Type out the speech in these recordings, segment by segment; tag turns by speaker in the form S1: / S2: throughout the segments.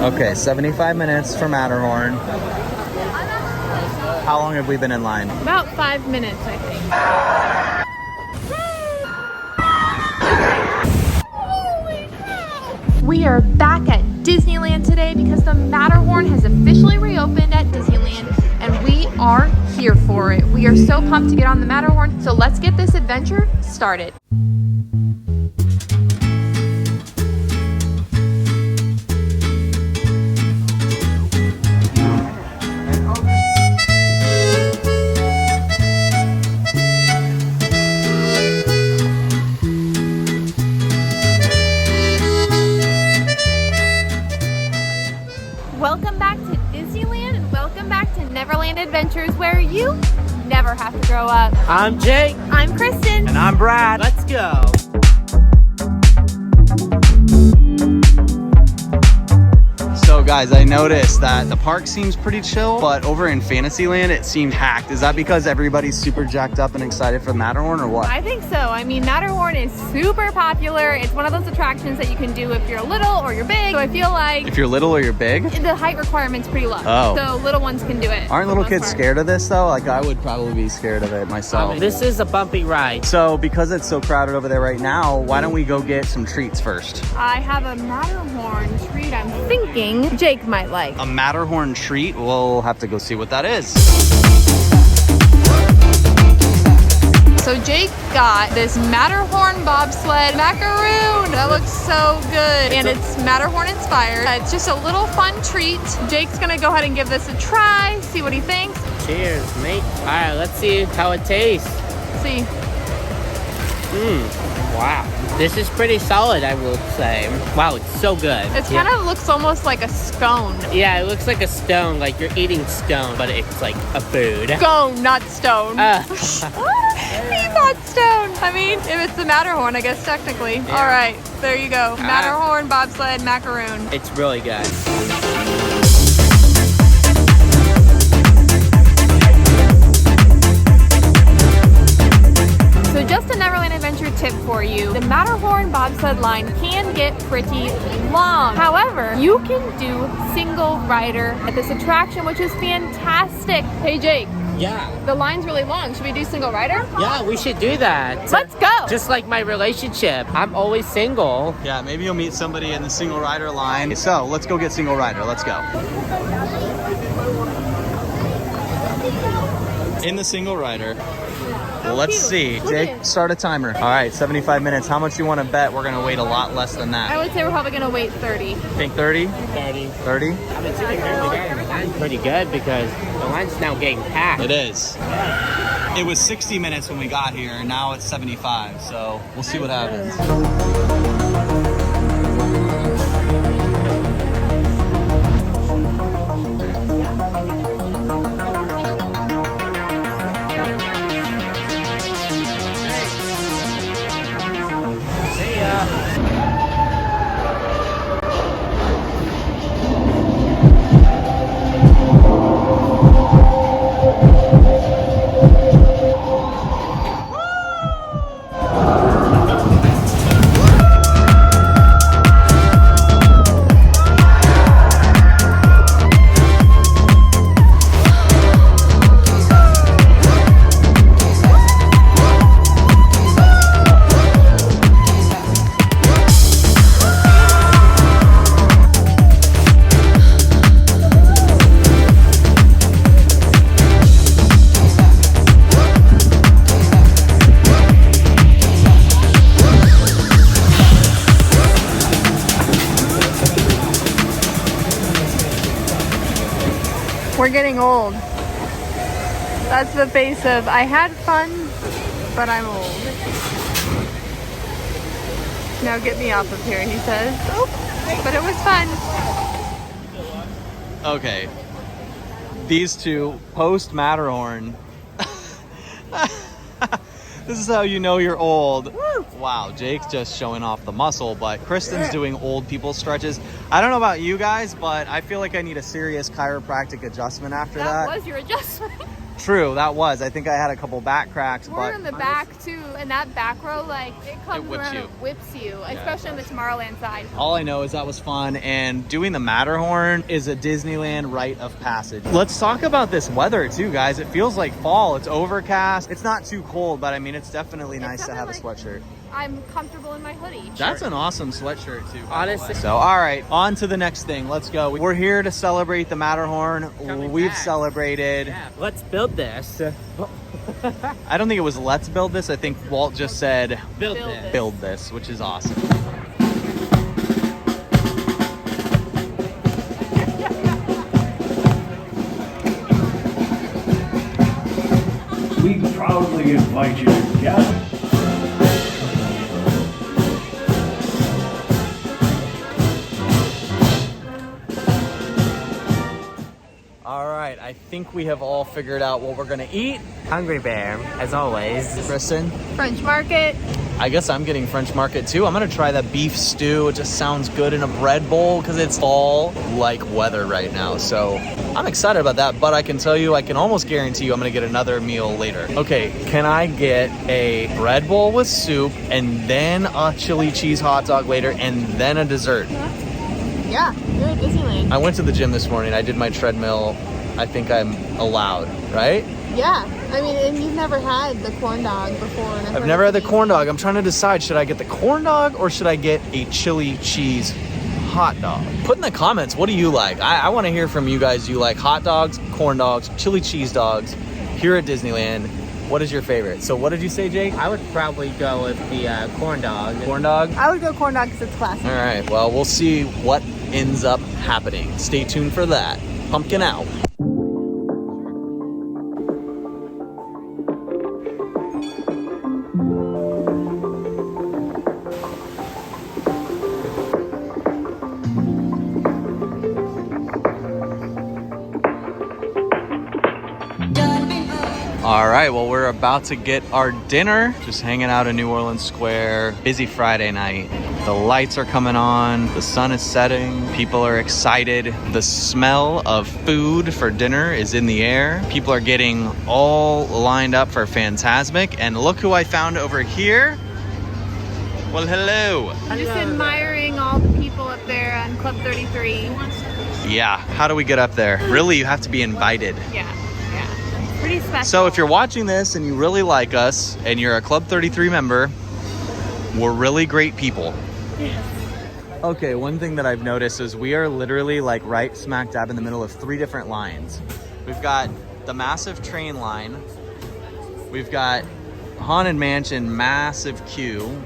S1: Okay, 75 minutes for Matterhorn. How long have we been in line?
S2: About 5 minutes, I think. We are back at Disneyland today because the Matterhorn has officially reopened at Disneyland and we are here for it. We are so pumped to get on the Matterhorn, so let's get this adventure started. Welcome back to Disneyland and welcome back to Neverland Adventures, where you never have to grow up.
S3: I'm Jake.
S2: I'm Kristen.
S3: And I'm Brad. Let's go.
S1: So guys, I noticed that the park seems pretty chill, but over in Fantasyland it seemed hacked. Is that because everybody's super jacked up and excited for the Matterhorn or what?
S2: I think so. I mean, Matterhorn is super popular. It's one of those attractions that you can do if you're little or you're big. So I feel like
S1: If you're little or you're big?
S2: the height requirement's pretty low.
S1: Oh.
S2: So little ones can do it.
S1: Aren't little kids scared of this though? Like I would probably be scared of it myself.
S3: This is a bumpy ride.
S1: So because it's so crowded over there right now, why don't we go get some treats first?
S2: I have a Matterhorn treat I'm thinking Jake might like.
S1: A Matterhorn treat? We'll have to go see what that is.
S2: So Jake got this Matterhorn bobsled macaroon. That looks so good. And it's Matterhorn inspired. It's just a little fun treat. Jake's gonna go ahead and give this a try, see what he thinks.
S3: Cheers, mate. All right, let's see how it tastes.
S2: See.
S3: Wow. This is pretty solid, I will say. Wow, it's so good.
S2: It kind of looks almost like a scone.
S3: Yeah, it looks like a stone, like you're eating stone, but it's like a food.
S2: Scone, not stone.
S3: Uh,
S2: He thought stone. I mean, if it's the Matterhorn, I guess technically.
S3: Yeah.
S2: All right, there you go. Matterhorn bobsled macaroon.
S3: It's really good.
S2: So just a Neverland Adventure tip for you. The Matterhorn bobsled line can get pretty long. However, you can do single rider at this attraction, which is fantastic. Hey Jake,
S3: Yeah.
S2: the line's really long. Should we do single rider?
S3: Yeah, we should do that.
S2: Let's go.
S3: Just like my relationship. I'm always single.
S1: Yeah, maybe you'll meet somebody in the single rider line. So let's go get single rider. Let's go. In the single rider. Let's
S2: cute.
S1: see.
S2: Look
S1: Jake,
S2: at it.
S1: start a timer. All right, 75 minutes. How much you want to bet we're going to wait a lot less than
S2: I
S1: that?
S2: would say we're probably gonna wait 30.
S1: Think 30?
S3: 30.
S1: 30?
S3: I've been sitting here today. The line's pretty good because the line's now getting packed.
S1: It is. It was 60 minutes when we got here, and now it's 75. So we'll see what happens.
S3: See ya.
S2: We're getting old. That's the face of, I had fun, but I'm old. Now get me off of here, he says. Oh, but it was fun.
S1: Okay. These two, post Matterhorn. This is how you know you're old.
S2: Woo.
S1: Wow, Jake's just showing off the muscle, but Kristen's doing old people stretches. I don't know about you guys, but I feel like I need a serious chiropractic adjustment after that.
S2: That was your adjustment.
S1: True, that was. I think I had a couple back cracks,
S2: We're
S1: but
S2: in the back too, and that back row, like it comes
S1: whips
S2: around
S1: you.
S2: and whips you, especially on the Tomorrowland side.
S1: all I know is that was fun, and doing the Matterhorn is a Disneyland rite of passage. Let's talk about this weather too, guys. It feels like fall. It's overcast. It's not too cold, but I mean, it's definitely nice to have a sweatshirt.
S2: I'm comfortable in my hoodie.
S1: That's an awesome sweatshirt too,
S3: Honestly.
S1: So, all right, on to the next thing. Let's go. We're here to celebrate the Matterhorn. We've
S3: back.
S1: celebrated.
S3: Yeah, let's build this.
S1: I don't think it was let's build this. I think Walt just said
S3: Build
S2: Build
S3: this.
S2: it.
S1: build this, which is awesome.
S4: We proudly invite you to gather.
S1: All right, I think we have all figured out what we're gonna eat.
S3: Hungry Bear, as always.
S1: Kristen,
S2: French Market.
S1: I guess I'm getting French Market too. I'm gonna try that beef stew. It just sounds good in a bread bowl because it's fall-like weather right now. So I'm excited about that, but I can tell you, I can almost guarantee you I'm gonna get another meal later. Okay, can I get a bread bowl with soup and then a chili cheese hot dog later and then a dessert?
S2: Yeah, you're at Disneyland.
S1: I went to the gym this morning. I did my treadmill. I think I'm allowed, right?
S2: Yeah, I mean, and you've never had the corn dog before.
S1: I've never had the corn dog. I'm trying to decide, should I get the corn dog or should I get a chili cheese hot dog? Put in the comments, what do you like? I want to hear from you guys. Do you like hot dogs, corn dogs, chili cheese dogs here at Disneyland? What is your favorite? So what did you say, Jake?
S3: I would probably go with the corn dog.
S1: Corn dog?
S2: I would go corn dog because it's classic.
S1: All right, well, we'll see what ends up happening. Stay tuned for that. Pumpkin out. All right, well, we're about to get our dinner. Just hanging out in New Orleans Square. Busy Friday night. The lights are coming on. The sun is setting. People are excited. The smell of food for dinner is in the air. People are getting all lined up for Fantasmic. And look who I found over here. Well, hello.
S2: I'm just admiring all the people up there on Club 33.
S1: Yeah, how do we get up there? Really, you have to be invited.
S2: Yeah. Pretty special.
S1: So if you're watching this and you really like us and you're a Club 33 member, we're really great people.
S2: Yes.
S1: Okay, one thing that I've noticed is we are literally like right smack dab in the middle of 3 different lines. We've got the massive train line. We've got Haunted Mansion, massive queue.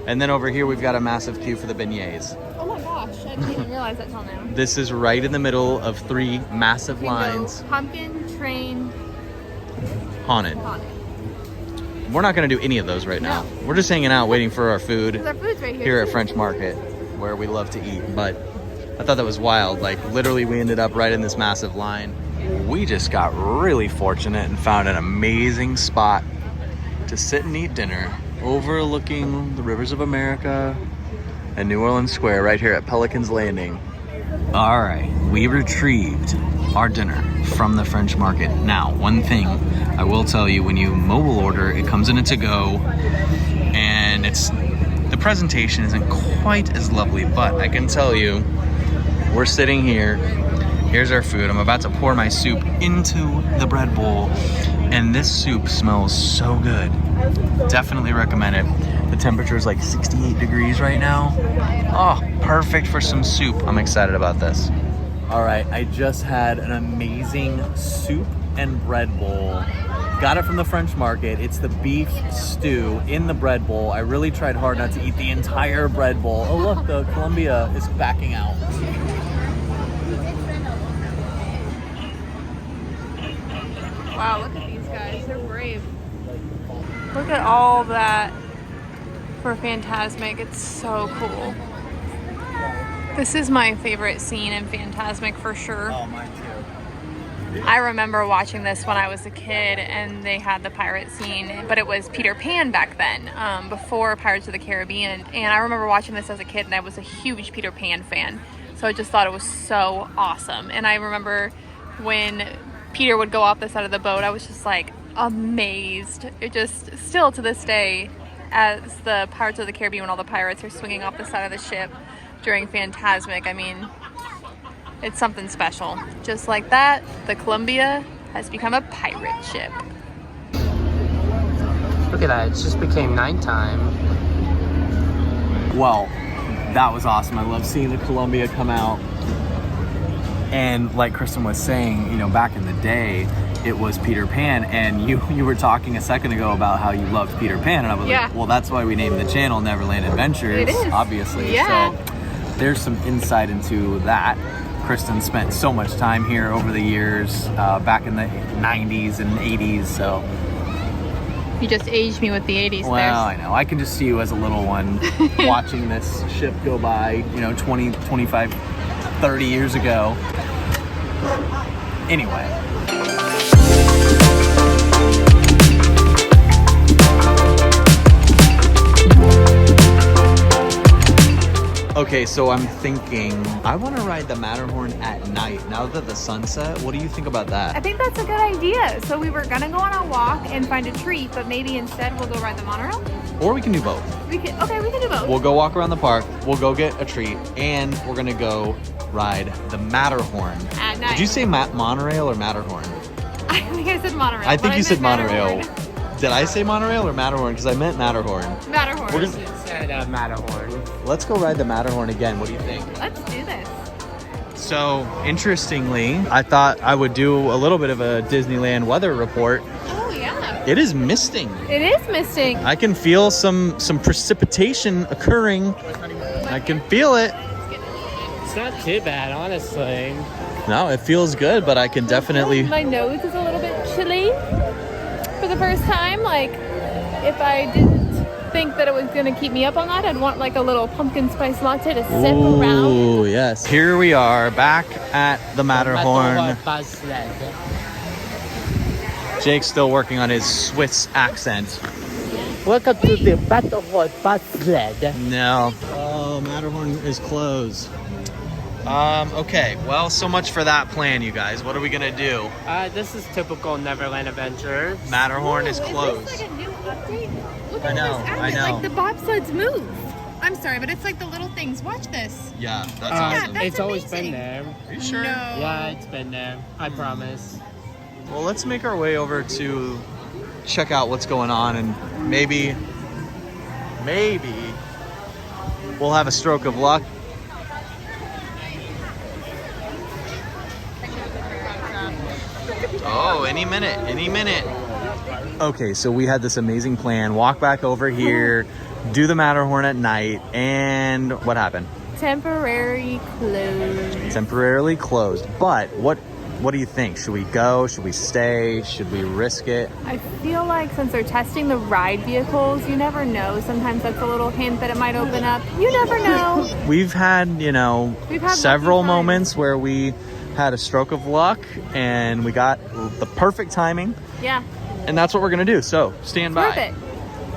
S1: And then over here, we've got a massive queue for the beignets.
S2: Oh my gosh, I didn't even realize that till now.
S1: This is right in the middle of 3 massive
S2: We can go
S1: lines.
S2: pumpkin, train,
S1: Haunted.
S2: haunted.
S1: We're not gonna do any of those right now.
S2: No.
S1: We're just hanging out waiting for our food.
S2: Because our food's right here.
S1: Here at
S2: too.
S1: French Market, where we love to eat. But I thought that was wild. Like literally we ended up right in this massive line. We just got really fortunate and found an amazing spot to sit and eat dinner overlooking the rivers of America and New Orleans Square right here at Pelican's Landing. All right, we retrieved our dinner from the French Market. Now, one thing I will tell you, when you mobile order, it comes in a to-go, and the presentation isn't quite as lovely, but I can tell you, we're sitting here. Here's our food. I'm about to pour my soup into the bread bowl, and this soup smells so good. Definitely recommend it. The temperature is like 68 degrees right now. Oh, perfect for some soup. I'm excited about this. All right, I just had an amazing soup and bread bowl. Got it from the French Market. It's the beef stew in the bread bowl. I really tried hard not to eat the entire bread bowl. Oh look, the Columbia is backing out.
S2: Wow, look at these guys. They're brave. Look at all that for Fantasmic. It's so cool. This is my favorite scene in Fantasmic for sure.
S1: Oh, mine too.
S2: I remember watching this when I was a kid and they had the pirate scene, but it was Peter Pan back then, before Pirates of the Caribbean. And I remember watching this as a kid and I was a huge Peter Pan fan. So I just thought it was so awesome. And I remember when Peter would go off the side of the boat, I was just like amazed. It just, still to this day, as the Pirates of the Caribbean, when all the pirates are swinging off the side of the ship during Fantasmic, I mean, it's something special. Just like that, the Columbia has become a pirate ship.
S3: Look at that, it just became nighttime.
S1: Well, that was awesome. I love seeing the Columbia come out. And like Kristen was saying, you know, back in the day, it was Peter Pan, and you were talking a second ago about how you loved Peter Pan, and I was like, well, that's why we named the channel Neverland Adventures,
S2: it is.
S1: Obviously.
S2: Yeah.
S1: So there's some insight into that. Kristen spent so much time here over the years, back in the 90s and 80s, so.
S2: You just aged me with the 80s
S1: Well,
S2: there.
S1: I know. I can just see you as a little one watching this ship go by, you know, 20, 25, 30 years ago. Anyway. Okay, so I'm thinking, I want to ride the Matterhorn at night. Now that the sun's set, what do you think about that?
S2: I think that's a good idea. So we were gonna go on a walk and find a treat, but maybe instead we'll go ride the monorail?
S1: Or we can do both.
S2: We can do both.
S1: We'll go walk around the park, we'll go get a treat, and we're gonna go ride the Matterhorn.
S2: At night.
S1: Did you say monorail or Matterhorn?
S2: I think I said monorail.
S1: I think
S2: but
S1: you said
S2: meant
S1: monorail.
S2: Matterhorn.
S1: Did I say monorail or Matterhorn? Because I meant Matterhorn.
S2: Matterhorn.
S1: We're
S3: It said Matterhorn.
S1: Let's go ride the Matterhorn again. What do you think?
S2: Let's do this.
S1: So, interestingly, I thought I would do a little bit of a Disneyland weather report.
S2: Oh yeah.
S1: It is misting.
S2: It is misting.
S1: I can feel some precipitation occurring. I can feel it.
S3: It's not too bad, honestly.
S1: No, it feels good, but I can definitely...
S2: My nose is a little bit chilly for the first time. Like, if I didn't think that it was going to keep me up all night, I'd want like a little pumpkin spice latte to sip around.
S1: Ooh, yes. Here we are back at the Matterhorn. Jake's still working on his Swiss accent.
S3: Welcome to the Matterhorn bus sled.
S1: No. Oh, Matterhorn is closed. Okay. Well, so much for that plan, you guys. What are we gonna do?
S3: This is typical Neverland Adventures.
S1: Matterhorn is closed.
S2: Is this like a new update? Look
S1: I
S2: at
S1: know,
S2: this
S1: I
S2: added.
S1: know.
S2: Like the bobsleds move. I'm sorry, but it's like the little things. Watch this.
S1: Yeah, that's awesome.
S2: that's
S3: It's always
S2: amazing.
S3: been there.
S1: Are you sure?
S2: No.
S3: Yeah, it's been there. I promise.
S1: Well, let's make our way over to check out what's going on, and maybe we'll have a stroke of luck. Oh, any minute. Okay, so we had this amazing plan. Walk back over here, do the Matterhorn at night, and what happened?
S2: Temporary closed.
S1: Temporarily closed. But what do you think? Should we go? Should we stay? Should we risk it?
S2: I feel like since they're testing the ride vehicles, you never know. Sometimes that's a little hint that it might open up. You never know.
S1: We've had,
S2: We've had
S1: several
S2: lucky times.
S1: moments where we had a stroke of luck and we got the perfect timing,
S2: Yeah.
S1: and that's what we're gonna do. So stand by.
S2: Worth it.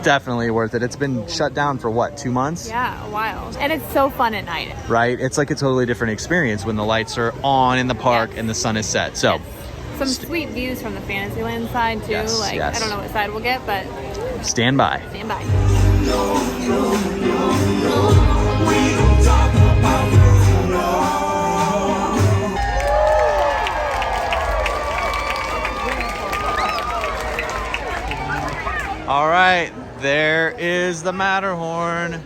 S1: Definitely worth it. It's been shut down for what, 2 months?
S2: Yeah, a while. And it's so fun at night.
S1: Right? It's like a totally different experience when the lights are on in the park
S2: Yes.
S1: and the sun is set. So
S2: Some sweet views from the Fantasyland side too.
S1: Yes,
S2: Like
S1: yes.
S2: I don't know what side we'll get, but
S1: stand by.
S2: stand by.
S1: All right, there is the Matterhorn.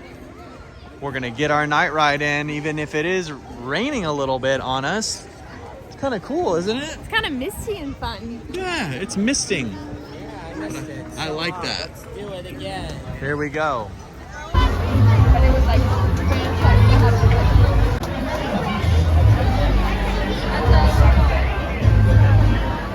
S1: We're gonna get our night ride in, even if it is raining a little bit on us. It's kind of cool, isn't it?
S2: It's kind of misty and fun.
S1: Yeah, it's misting. I like that.
S3: Let's do it again.
S1: Here we go.
S2: But it was like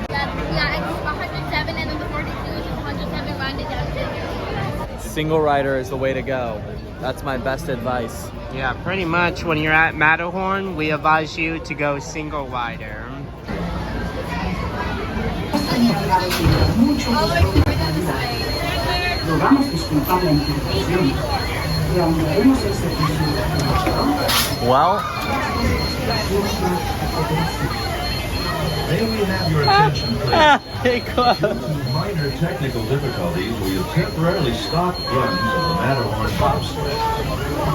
S5: Yeah, it's 107 and then the 42 is 107 rounded down to.
S1: Single rider is the way to go. That's my best advice.
S3: Yeah, pretty much when you're at Matterhorn, we advise you to go single rider.
S6: Rogamos disculpar la interrupción y aunque haremos el servicio
S1: Well,
S7: May we have your attention, please?
S3: Cool.
S7: Due to minor technical difficulties, we have temporarily stopped runs of the Matterhorn bobsled. We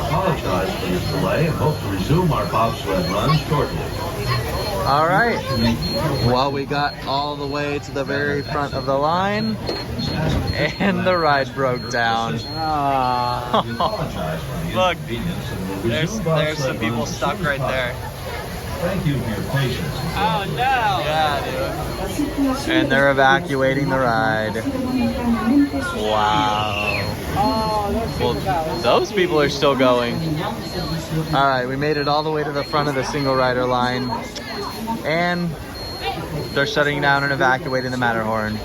S7: apologize for this delay and hope to resume our bobsled run shortly.
S1: All right. Well, we got all the way to the very front of the line, and the ride broke down.
S7: We apologize for the
S1: Look,
S7: inconvenience and will
S1: there's
S7: resume bobsled
S1: some people
S7: runs as
S1: stuck
S7: soon as
S1: right there.
S7: possible. Thank you for your patience.
S3: Oh no!
S1: Yeah, dude. And they're evacuating the ride. Wow. Well, those people are still going. All right, we made it all the way to the front of the single rider line, and they're shutting down and evacuating the Matterhorn.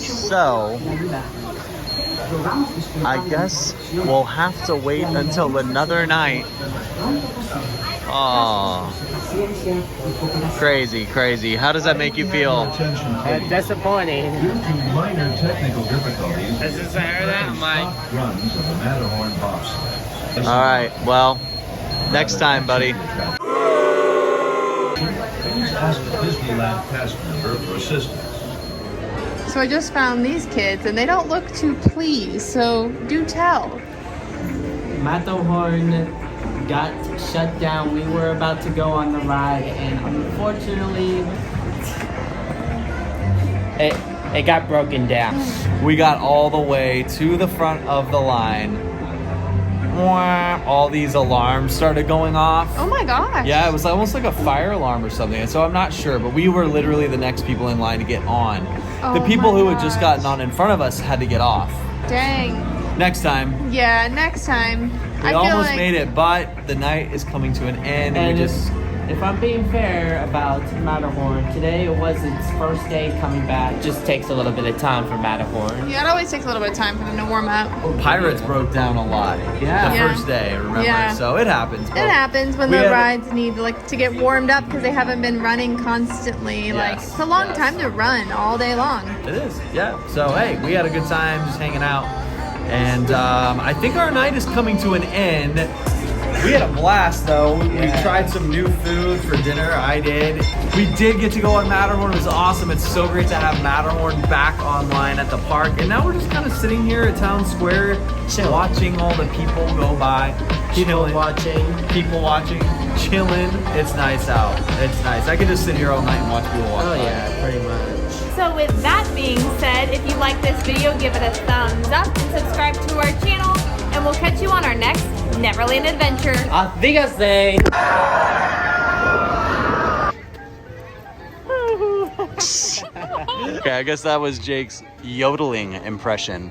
S1: So, I guess we'll have to wait until another night. Oh, crazy, crazy. How does that make you feel?
S7: Attention, please.
S3: Disappointing.
S7: Due to minor technical difficulties,
S3: As soon as I heard that, I'm like,
S7: stopped runs of the Matterhorn bobsled.
S1: All right, well, next time, buddy.
S7: Please ask a Disneyland cast member for assistance.
S2: So I just found these kids and they don't look too pleased, so do tell.
S8: Matterhorn got shut down. We were about to go on the ride, and unfortunately,
S3: it got broken down.
S1: We got all the way to the front of the line. Wah, all these alarms started going off.
S2: Oh my gosh.
S1: Yeah, it was almost like a fire alarm or something. And so I'm not sure, but we were literally the next people in line to get on. The
S2: Oh
S1: people
S2: my
S1: who had just
S2: gosh.
S1: gotten on in front of us had to get off.
S2: Dang.
S1: Next time.
S2: Yeah, next time.
S1: We
S2: I feel
S1: almost
S2: like
S1: made it, but the night is coming to an end, and we just...
S8: if I'm being fair about Matterhorn, today it was its first day coming back.
S3: It just takes a little bit of time for Matterhorn.
S2: Yeah, it always takes a little bit of time for them to warm up.
S1: Pirates broke down a lot.
S8: Yeah.
S1: The
S2: Yeah.
S1: first day, remember?
S2: Yeah.
S1: So it happens.
S2: It happens when
S1: We
S2: the
S1: had-
S2: rides need to get warmed up because they haven't been running constantly. Like,
S1: Yes,
S2: it's a long
S1: yes.
S2: time to run all day long.
S1: It is, yeah. So, hey, we had a good time just hanging out. And I think our night is coming to an end. We had a blast, though. We tried some new food for dinner. I did. We did get to go on Matterhorn. It was awesome. It's so great to have Matterhorn back online at the park. And now we're just kind of sitting here at Town Square, watching all the people go by.
S8: People watching.
S1: People watching, chilling. It's nice out. It's nice. I could just sit here all night and watch people walk
S8: Oh
S1: by.
S8: yeah, pretty much.
S2: So with that being said, if you like this video, give it a thumbs up and subscribe to our channel. And we'll catch you on our next Neverland adventure.
S3: Dígase.
S1: Okay, I guess that was Jake's yodeling impression.